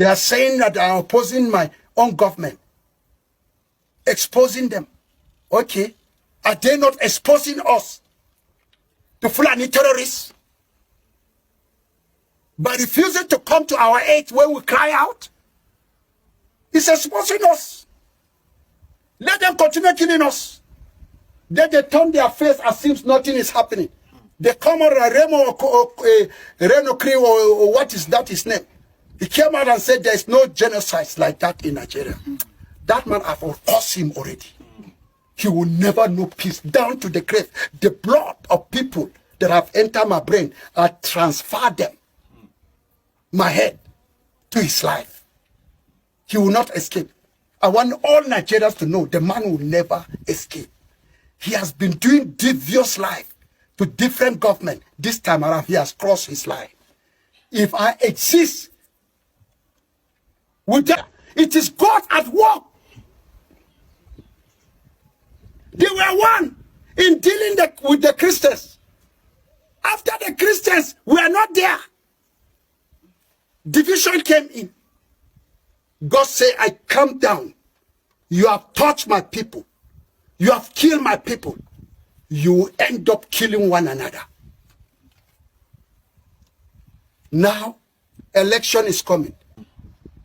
They are saying that I am opposing my own government, exposing them. Okay. Are they not exposing us to Fulani terrorists by refusing to come to our aid when we cry out? It's exposing us. Let them continue killing us. Then they turn their face as if nothing is happening. They come out, Reno Cree, or what is that his name? He came out and said there is no genocide like that in Nigeria. That man, I've cursed him already. He will never know peace down to the grave. The blood of people that have entered my brain, I transfer them, my head, to his life. He will not escape. I want all Nigerians to know the man will never escape. He has been doing devious life to different government. This time around, he has crossed his line. If I exist with that, it is God at work. They were one in dealing with the Christians. After the Christians were not there, division came in. God said, I come down. You have touched my people. You have killed my people. You will end up killing one another. Now, election is coming.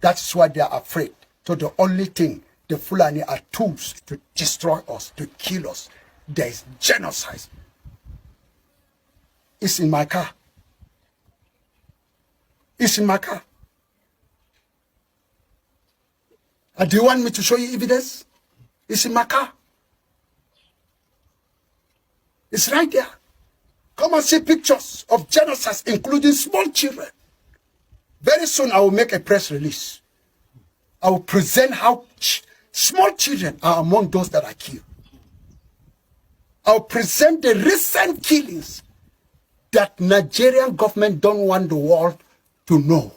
That's why they are afraid. So the only thing, the Fulani are tools to destroy us, to kill us. There is genocide. It's in my car. It's in my car. Do you want me to show you evidence? It's in my car. It's right there. Come and see pictures of genocides, including small children. Very soon I will make a press release. I will present how small children are among those that are killed. I will present the recent killings that Nigerian government don't want the world to know.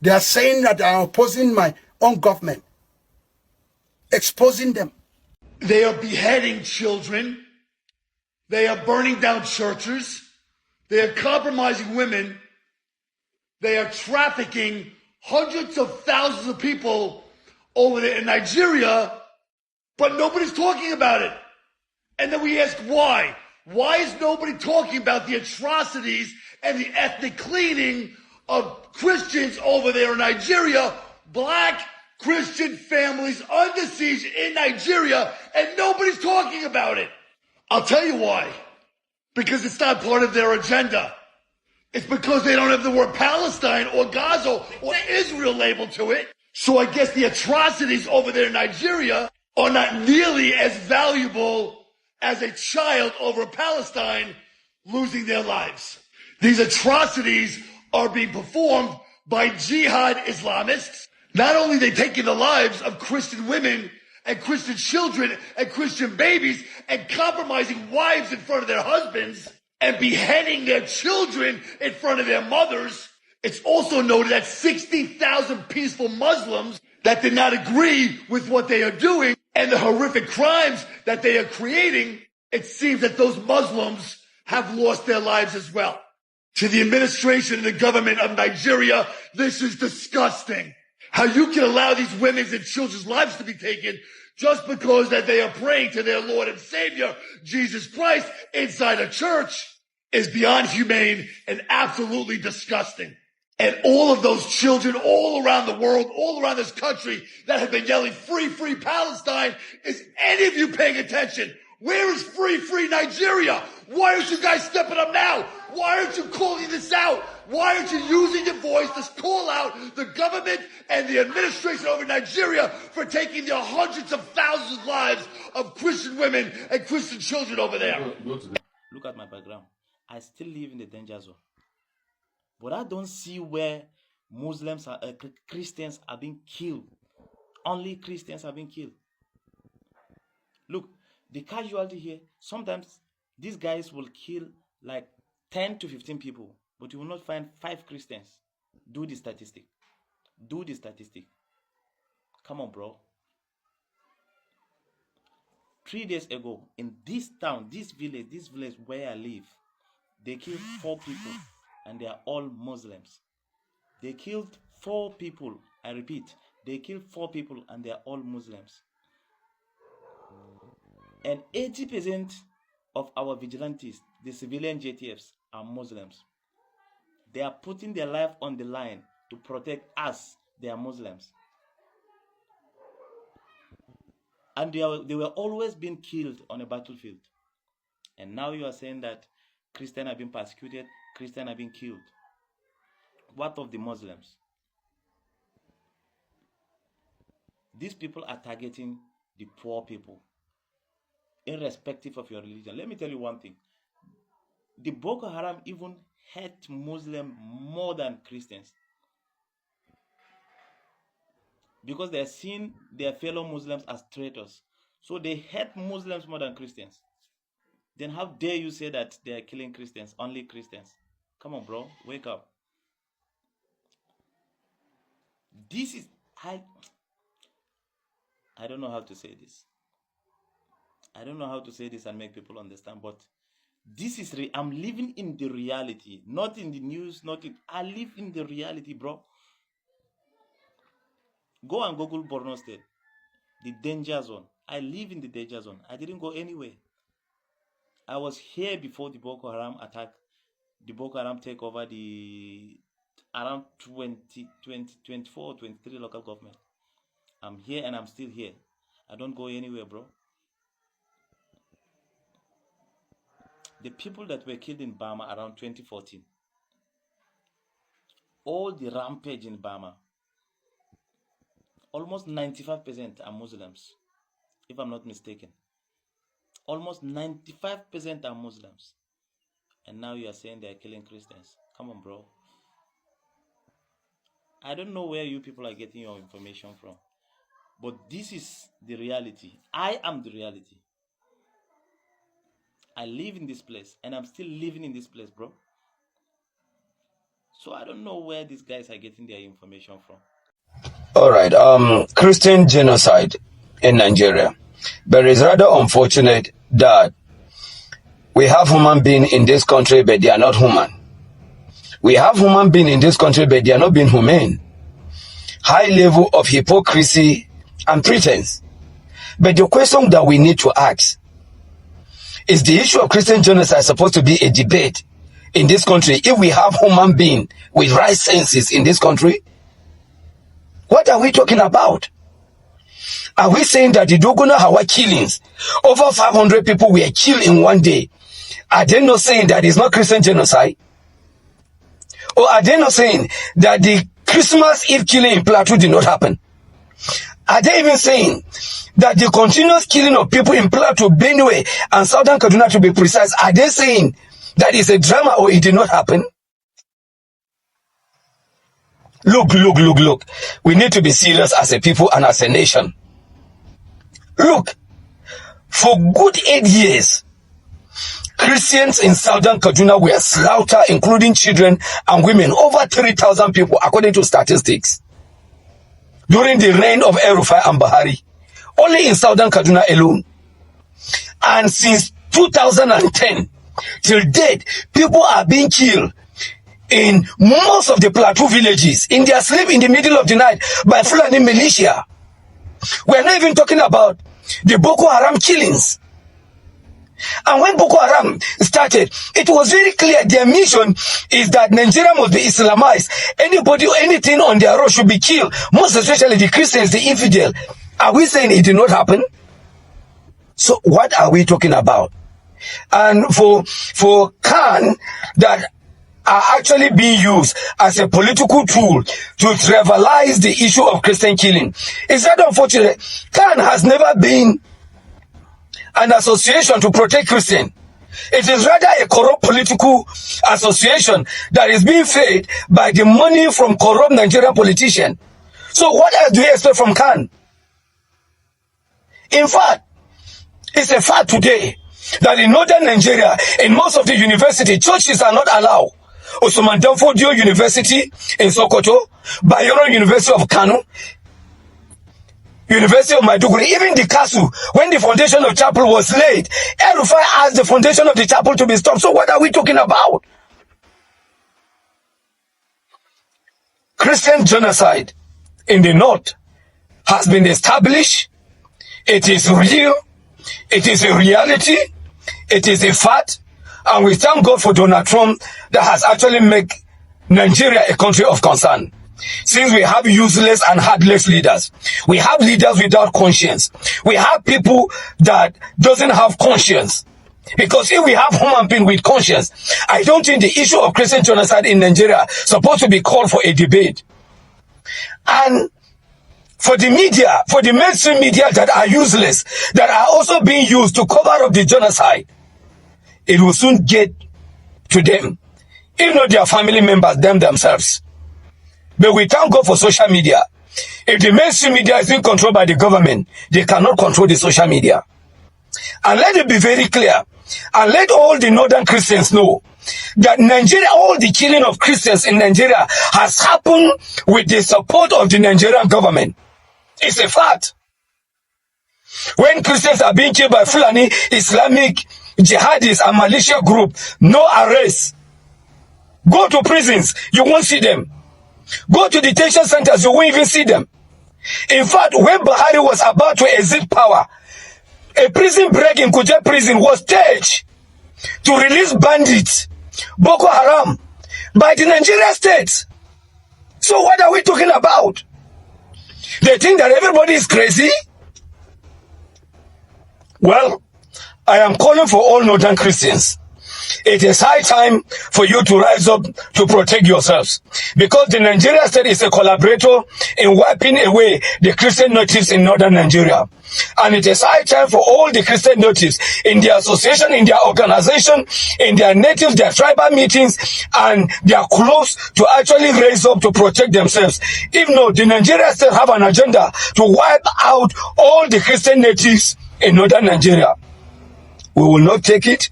They are saying that I am opposing my own government, exposing them. They are beheading children. They are burning down churches. They are compromising women. They are trafficking hundreds of thousands of people over there in Nigeria, but nobody's talking about it. And then we ask why. Why is nobody talking about the atrocities and the ethnic cleaning of Christians over there in Nigeria, black Christian families under siege in Nigeria, and nobody's talking about it? I'll tell you why. Because it's not part of their agenda. It's because they don't have the word Palestine or Gaza or Israel labeled to it. So I guess the atrocities over there in Nigeria are not nearly as valuable as a child over Palestine losing their lives. These atrocities are being performed by jihad Islamists. Not only are they taking the lives of Christian women and Christian children and Christian babies and compromising wives in front of their husbands and beheading their children in front of their mothers. It's also noted that 60,000 peaceful Muslims that did not agree with what they are doing and the horrific crimes that they are creating, it seems that those Muslims have lost their lives as well. To the administration and the government of Nigeria, this is disgusting. How you can allow these women's and children's lives to be taken just because that they are praying to their Lord and Savior, Jesus Christ, inside a church is beyond humane and absolutely disgusting. And all of those children all around the world, all around this country that have been yelling, free, free Palestine, is any of you paying attention? Where is free, free Nigeria? Why aren't you guys stepping up now? Why aren't you calling this out? Why aren't you using your voice to call out the government and the administration over Nigeria for taking the hundreds of thousands of lives of Christian women and Christian children over there? Look at my background. I still live in the danger zone. But I don't see where Muslims are, Christians are being killed. Only Christians are being killed. Look, the casualty here, sometimes these guys will kill like 10 to 15 people, but you will not find 5 Christians. Do the statistic. Do the statistic. Come on, bro. 3 days ago, in this town, this village where I live, they killed 4 people and they are all Muslims. They killed 4 people. I repeat, they killed 4 people and they are all Muslims. And 80% of our vigilantes, the civilian JTFs, are Muslims. They are putting their life on the line to protect us. They are Muslims. And they were always being killed on a battlefield. And now you are saying that Christians have been persecuted, Christians have been killed. What of the Muslims? These people are targeting the poor people, irrespective of your religion. Let me tell you one thing. The Boko Haram even hate Muslims more than Christians, because they are seeing their fellow Muslims as traitors. So they hate Muslims more than Christians. Then how dare you say that they are killing Christians, only Christians? Come on, bro, wake up. This is, I don't know how to say this. I don't know how to say this and make people understand, but this is, I'm living in the reality, not in the news, I live in the reality, bro. Go and Google Borno State, the danger zone. I live in the danger zone. I didn't go anywhere. I was here before the Boko Haram attack, the Boko Haram take over the around 24 or 23 local government. I'm here and I'm still here. I don't go anywhere, bro. The people that were killed in Burma around 2014, all the rampage in Burma, almost 95% are Muslims, if I'm not mistaken. Almost 95% are Muslims. And now you are saying they are killing Christians. Come on, bro. I don't know where you people are getting your information from, but this is the reality. I am the reality. I live in this place, and I'm still living in this place, bro. So I don't know where these guys are getting their information from. All right. Christian genocide in Nigeria. But it's rather unfortunate that we have human beings in this country, but they are not human. We have human beings in this country, but they are not being humane. High level of hypocrisy and pretense. But the question that we need to ask, is the issue of Christian genocide supposed to be a debate in this country if we have human beings with right senses in this country? What are we talking about? Are we saying that the Dogona Hawa killings, over 500 people were killed in one day, are they not saying that it's not Christian genocide? Or are they not saying that the Christmas Eve killing in Plateau did not happen? Are they even saying that the continuous killing of people in Plateau, Benue, and Southern Kaduna, to be precise, are they saying that it's a drama or it did not happen? Look. We need to be serious as a people and as a nation. Look, for good 8 years, Christians in Southern Kaduna were slaughtered, including children and women, over 3,000 people, according to statistics, during the reign of El-Rufai and Bahari, only in Southern Kaduna alone. And since 2010 till date, people are being killed in most of the Plateau villages, in their sleep in the middle of the night, by Fulani militia. We're not even talking about the Boko Haram killings. And when Boko Haram started, it was very clear their mission is that Nigeria must be Islamized. Anybody or anything on their road should be killed, most especially the Christians, the infidel. Are we saying it did not happen? So what are we talking about? And for Khan that are actually being used as a political tool to trivialize the issue of Christian killing, it's rather unfortunate. Khan has never been an association to protect Christians. It is rather a corrupt political association that is being fed by the money from corrupt Nigerian politicians. So what else do you expect from Khan? In fact, it's a fact today that in northern Nigeria, in most of the university, churches are not allowed. Osman Danfodio University in Sokoto, Bayero University of Kano, University of Maiduguri, even the castle, when the foundation of chapel was laid, El-Rufai asked the foundation of the chapel to be stopped. So what are we talking about? Christian genocide in the north has been established. It is real. It is a reality. It is a fact. And we thank God for Donald Trump that has actually made Nigeria a country of concern. Since we have useless and heartless leaders, we have leaders without conscience. We have people that doesn't have conscience. Because if we have human being with conscience, I don't think the issue of Christian genocide in Nigeria is supposed to be called for a debate. And for the media, for the mainstream media that are useless, that are also being used to cover up the genocide, it will soon get to them, if not their family members, themselves. But we thank God for social media. If the mainstream media is being controlled by the government, they cannot control the social media. And let it be very clear, and let all the northern Christians know that Nigeria, all the killing of Christians in Nigeria has happened with the support of the Nigerian government. It's a fact. When Christians are being killed by Fulani, Islamic, jihadists and militia group, no arrest. Go to prisons, you won't see them. Go to detention centers, you won't even see them. In fact, when Buhari was about to exit power, a prison break in Kuje prison was staged to release bandits, Boko Haram, by the Nigerian state. So what are we talking about? They think that everybody is crazy? Well, I am calling for all northern Christians. It is high time for you to rise up to protect yourselves, because the Nigerian state is a collaborator in wiping away the Christian natives in northern Nigeria. And it is high time for all the Christian natives in their association, in their organization, in their natives, their tribal meetings, and their clubs to actually raise up to protect themselves. If not, the Nigerian state have an agenda to wipe out all the Christian natives in northern Nigeria. We will not take it.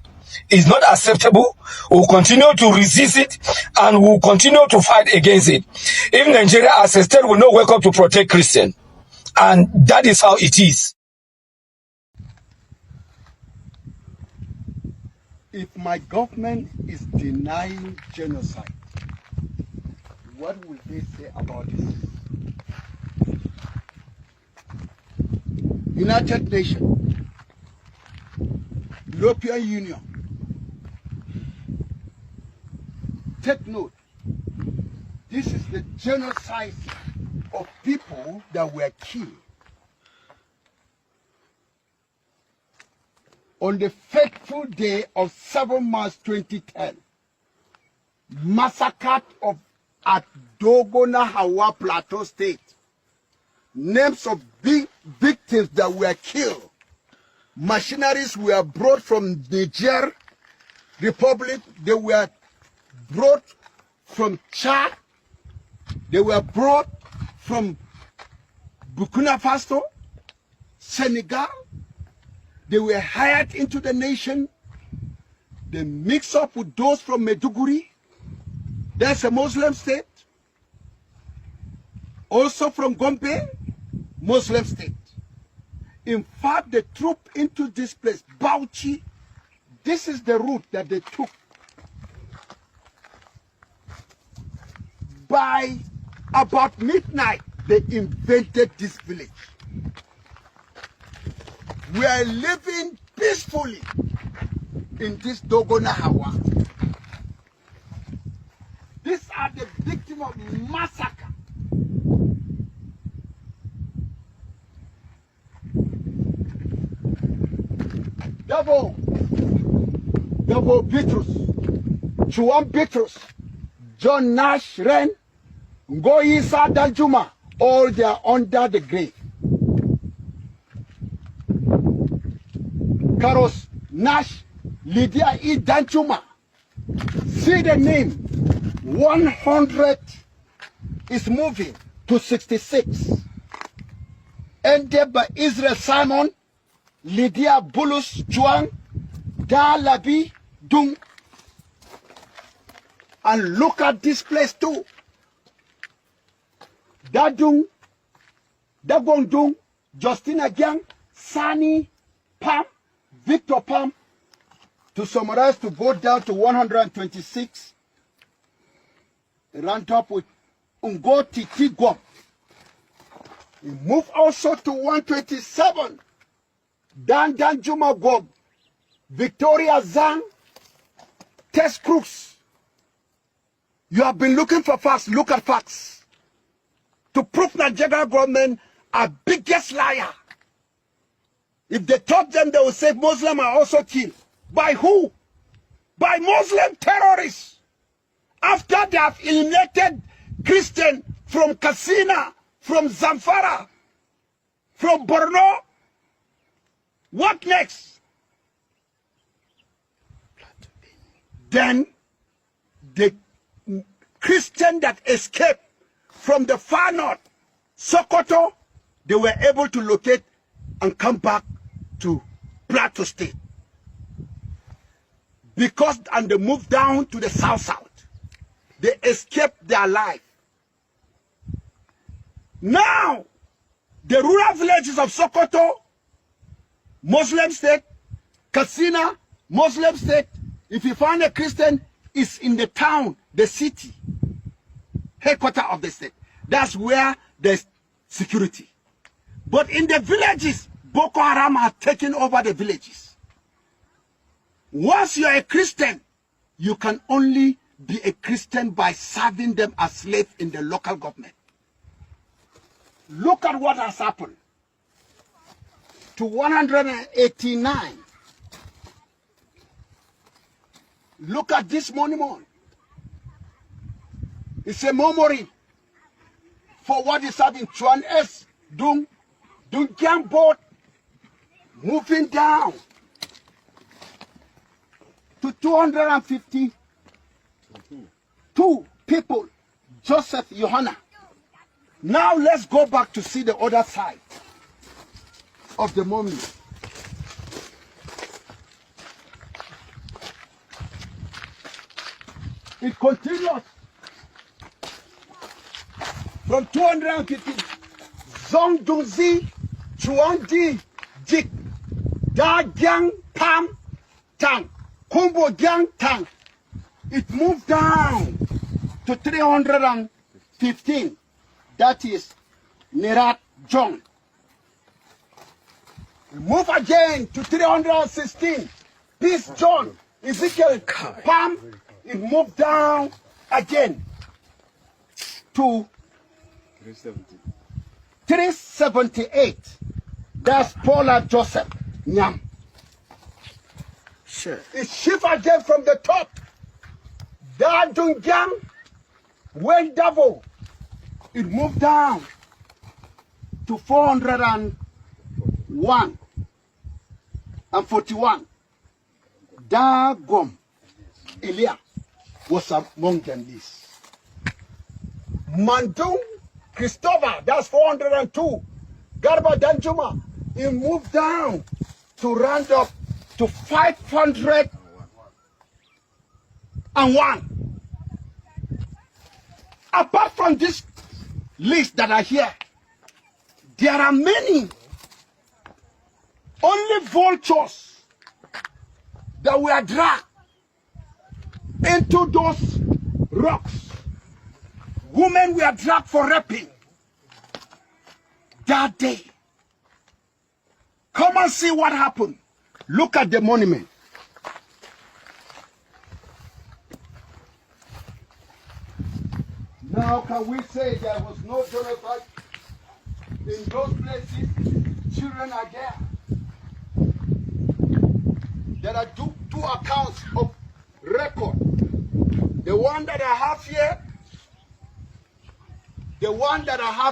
It's not acceptable. We'll continue to resist it, and we'll continue to fight against it. If Nigeria as a state will not wake up to protect Christians, and that is how it is. If my government is denying genocide, what will they say about this? United Nations, European Union, take note. This is the genocide of people that were killed on the fateful day of 7 March 2010. Massacre at Dogona Hawa Plateau State. Names of big victims that were killed. Machineries were brought from Niger Republic. They were brought from Chad. They were brought from Burkina Faso, Senegal. They were hired into the nation. They mix up with those from Maiduguri. That's a Muslim state. Also from Gombe, Muslim state. In fact, the troop into this place, Bauchi, this is the route that they took. By about midnight, they invaded this village. We are living peacefully in this Dogona Hawa. These are the victims of massacre. Davo Bitrus, Chuan Bitrus, John Nash Ren, Ngoyisa Danjuma, all they are under the grave. Karos Nash, Lydia E. Danjuma. See the name. 100 is moving to 66. Ended by Israel Simon, Lydia Bulus Chuang, Da Labi Dung. And look at this place too. Dadung, Dagong Dung, Justina Gyang, Sani, Pam, Victor Pam. To summarize, to go down to 126. Round up with Ungo Titi Gwam. We move also to 127. Dan Juma Gwam. Victoria Zang. Test Crooks. You have been looking for facts. Look at facts. To prove that Nigeria government are biggest liar. If they taught them, they will say Muslims are also killed. By who? By Muslim terrorists. After they have eliminated Christian from Katsina, from Zamfara, from Borno, what next? Then the Christian that escaped from the far north, Sokoto, they were able to locate and come back to Plateau State. Because, and they moved down to the south. They escaped their life. Now, the rural villages of Sokoto, Muslim state, Katsina, Muslim state, if you find a Christian, it's in the town, the city, headquarters of the state. That's where there's security. But in the villages, Boko Haram has taken over the villages. Once you're a Christian, you can only be a Christian by serving them as slaves in the local government. Look at what has happened to 189. Look at this monument. It's a memory for what is happening. Chuan S. Dung Kyang boat moving down to 252 people. Joseph Johanna. Now let's go back to see the other side of the monument. It continues from 250. Zong Dungzi, Chuanji, Jik, Da Gyang Pam Tang, Kumbo Gyang Tang. It moved down to 315. That is Nerat Jong. We move again to 316. Peace John, Ezekiel Pam. It moved down again to 378. That's Paula Joseph Nyam. Sure. It shift again from the top. Da Dungyang, Wen Davo. It moved down to 401 and 41. Da Gom Elia was among them this. Mandung Christopher, that's 402. Garba Danjuma, he moved down to round up to 501. Apart from this list that are here, there are many. Only vultures that were dragged into those rocks. Women were dragged for raping that day. Come and see what happened. Look at the monument. Now can we say there was no genocide? In those places, children are there. There are two accounts of record. The one that I have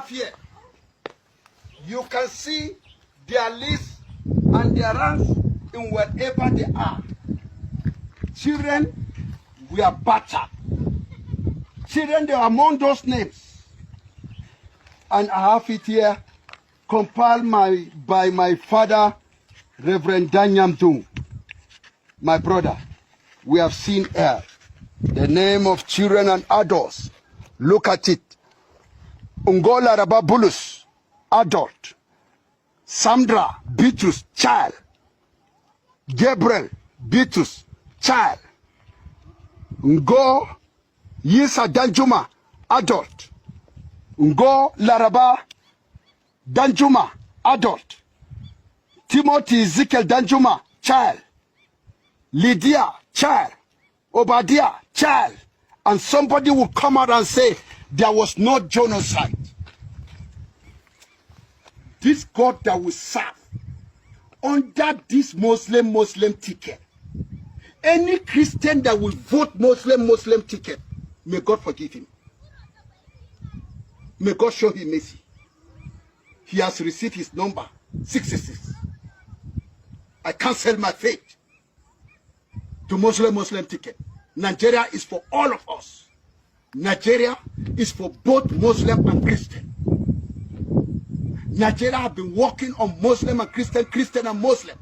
here, you can see their list and their ranks in wherever they are. Children were battered. Children, they are among those names. And I have it here, compiled by my father, Reverend Danyam Dung, my brother. We have seen here the name of children and adults. Look at it. Ungola Rababulus, adult. Sandra Bitrus, child. Gabriel Bitrus, child. Ngo Yisa Danjuma, adult. Ngo Laraba Danjuma, adult. Timothy Ezekiel Danjuma, child. Lydia, child. Obadiah, child. And somebody will come out and say, there was no genocide. This God that we serve, under this Muslim ticket, any Christian that will vote Muslim ticket, may God forgive him. May God show him mercy. He has received his number, 66. I cancel my faith to Muslim ticket. Nigeria is for all of us. Nigeria is for both Muslim and Christian. Nigeria have been working on Muslim and Christian, Christian and Muslim.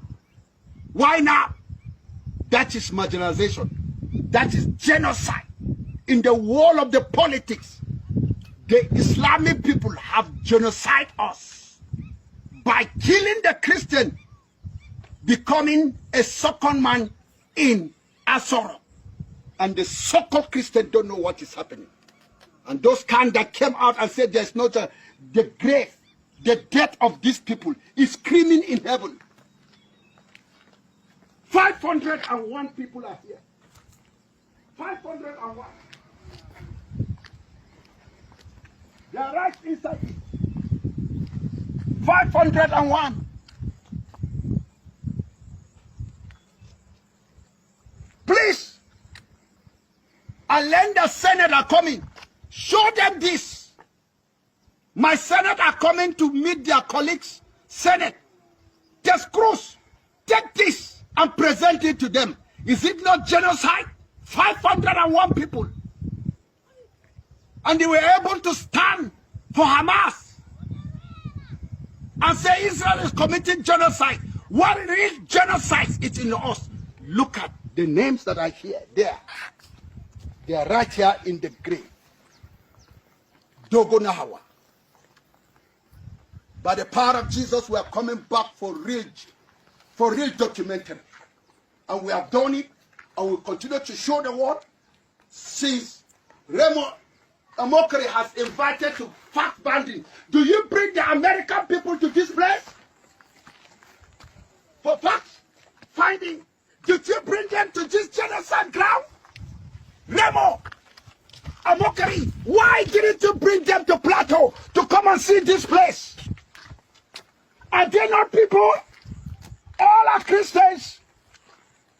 Why now? That is marginalization. That is genocide. In the world of the politics, the Islamic people have genocide us by killing the Christian, becoming a second man in Asoro. And the so-called Christian don't know what is happening. And those kind that came out and said there's not the grave, the death of these people is screaming in heaven. 501 people are here. 501. They are right inside it. 501. Please, and then the Senate are coming. Show them this. My Senate are coming to meet their colleagues. Senate, just cross, take this and present it to them. Is it not genocide? 501 people. And they were able to stand for Hamas and say Israel is committing genocide. What real genocide is in us? Look at the names that are here, there. They are right here in the grave. Dogo Nahawa. By the power of Jesus, we are coming back for real documentary. And we have done it, and we continue to show the world. Since Remo Amokri has invited to fact banding, do you bring the American people to this place for fact finding? Did you bring them to this genocide ground? Remo Amokri, why didn't you bring them to Plateau to come and see this place? Are they not people? All are Christians.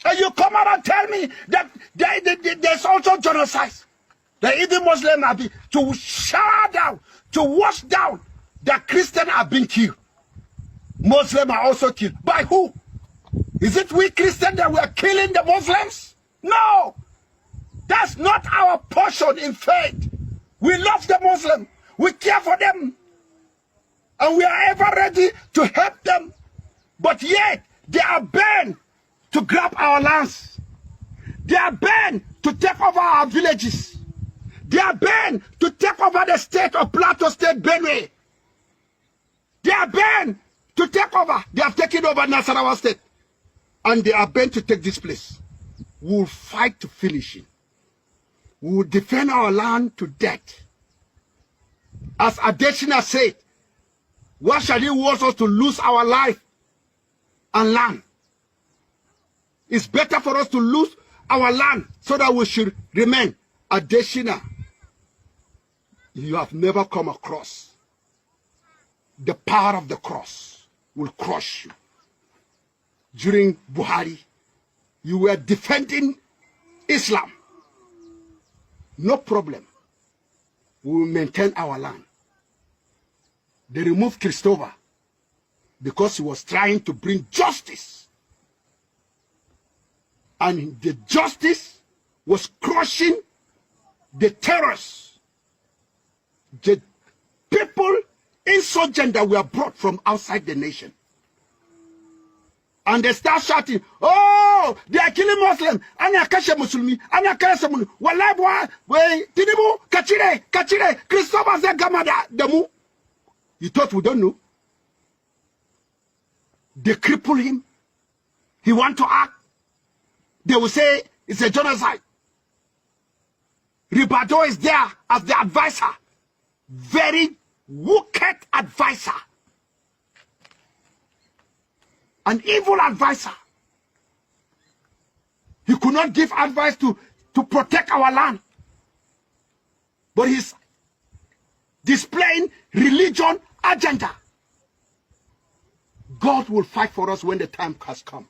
And you come out and tell me that there's also genocide. That even Muslims have been to shower down, to wash down, that Christians have been killed. Muslims are also killed. By who? Is it we Christians that were killing the Muslims? No. That's not our portion in faith. We love the Muslims. We care for them. And we are ever ready to help them. But yet, they are bent to grab our lands. They are bent to take over our villages. They are bent to take over the state of Plateau State, Benue. They are bent to take over. They have taken over Nasarawa State. And they are bent to take this place. We will fight to finish it. We will defend our land to death. As Adesina said, why shall it want us to lose our life and land? It's better for us to lose our land so that we should remain. Adesina, you have never come across. The power of the cross will crush you. During Buhari, you were defending Islam. No problem. We will maintain our land. They removed Christopher because he was trying to bring justice. And the justice was crushing the terrorists, the people, insurgents that were brought from outside the nation. And they start shouting, oh, they are killing Muslims. Anyakashe Muslimi, Anyakashe Muslimi. Wallahi boy, Tinubu, Kachire, Christopher Zegamada, Demu. You thought we don't know? They cripple him. He want to act. They will say it's a genocide. Ribado is there as the advisor. very wicked advisor, an evil advisor. He could not give advice to protect our land, but he's displaying religion agenda. God will fight for us when the time has come.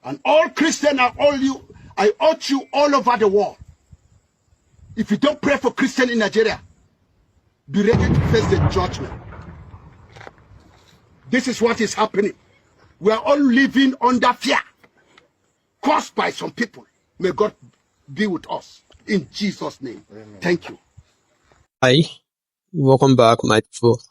And all Christians are I urge you all over the world. If you don't pray for Christians in Nigeria, be ready to face the judgment. This is what is happening. We are all living under fear caused by some people. May God be with us. In Jesus' name. Amen. Thank you. Hi, welcome back, my people.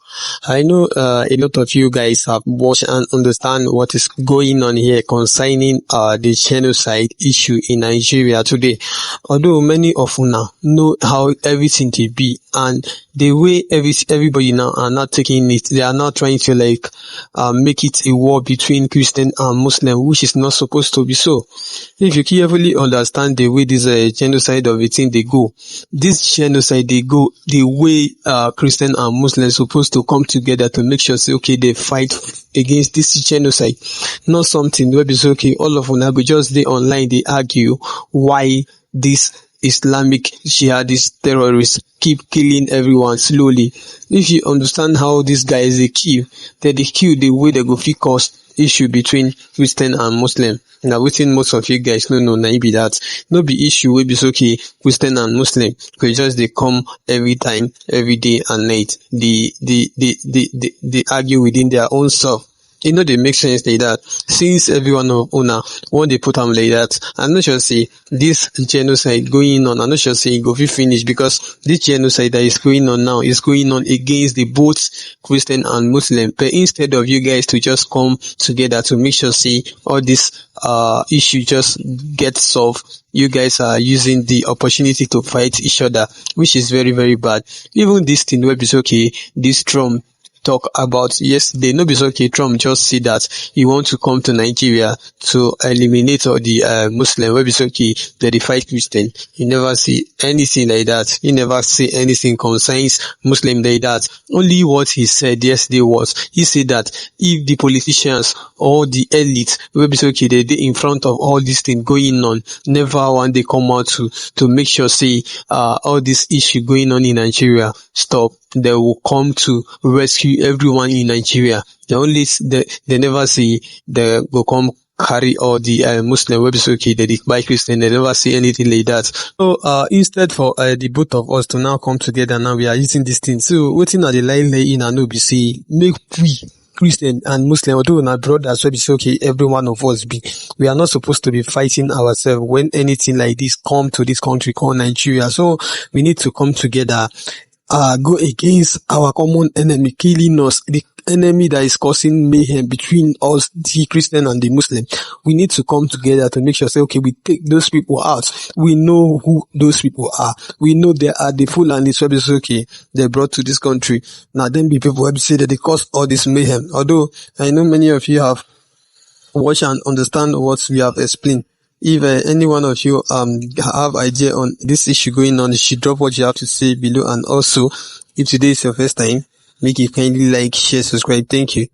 I know a lot of you guys have watched and understand what is going on here concerning the genocide issue in Nigeria today. Although many of you now know how everything to be, and the way everybody now are not taking it, they are not trying to make it a war between Christian and Muslim, which is not supposed to be so. If you carefully understand the way this genocide of a thing they go, this genocide they go the way Christian and Muslims supposed to come together to make sure say okay they fight against this genocide, not something where it's okay all of them but just they online they argue why this Islamic jihadist terrorists keep killing everyone slowly. If you understand how these guys they kill the way they go fit cause issue between Christian and Muslim. Now within most of you guys no be that. No be issue will be okay Christian and Muslim. Because just they come every time, every day and night. They argue within their own self. You know, they make sense like that. Since everyone of owner, when they put them like that, I'm not sure say this genocide going on, I'm not sure say it go finish because this genocide that is going on now is going on against the both Christian and Muslim. But instead of you guys to just come together to make sure say all this issue just get solved, you guys are using the opportunity to fight each other, which is very, very bad. Even this thing web is okay, this Trump talk about yesterday, no be okay, Trump just say that he want to come to Nigeria to eliminate all the Muslim, where it's okay that they fight Christian. You never see anything like that. You never see anything concerns Muslim like that. Only what he said yesterday was, he said that if the politicians or the elite, where it's okay, they in front of all this thing going on, never want they come out to make sure say all this issue going on in Nigeria stop. They will come to rescue everyone in Nigeria. They never say they will come carry all the Muslim webs okay they buy Christian. They never say anything like that. So instead for the both of us to now come together, now we are using this thing. So waiting at the line in and no be say make we Christian and Muslim, although not brothers, so it's okay, every one of us be. We are not supposed to be fighting ourselves when anything like this come to this country called Nigeria. So we need to come together, go against our common enemy killing us, the enemy that is causing mayhem between us, the Christian and the Muslim. We need to come together to make sure, say, okay, we take those people out. We know who those people are. We know they are the Fulani, so it's okay, they're brought to this country. Now then be people who say that they cause all this mayhem. Although I know many of you have watched and understand what we have explained. If any one of you have idea on this issue going on, you should drop what you have to say below. And also, if today is your first time, make it kindly like, share, subscribe. Thank you.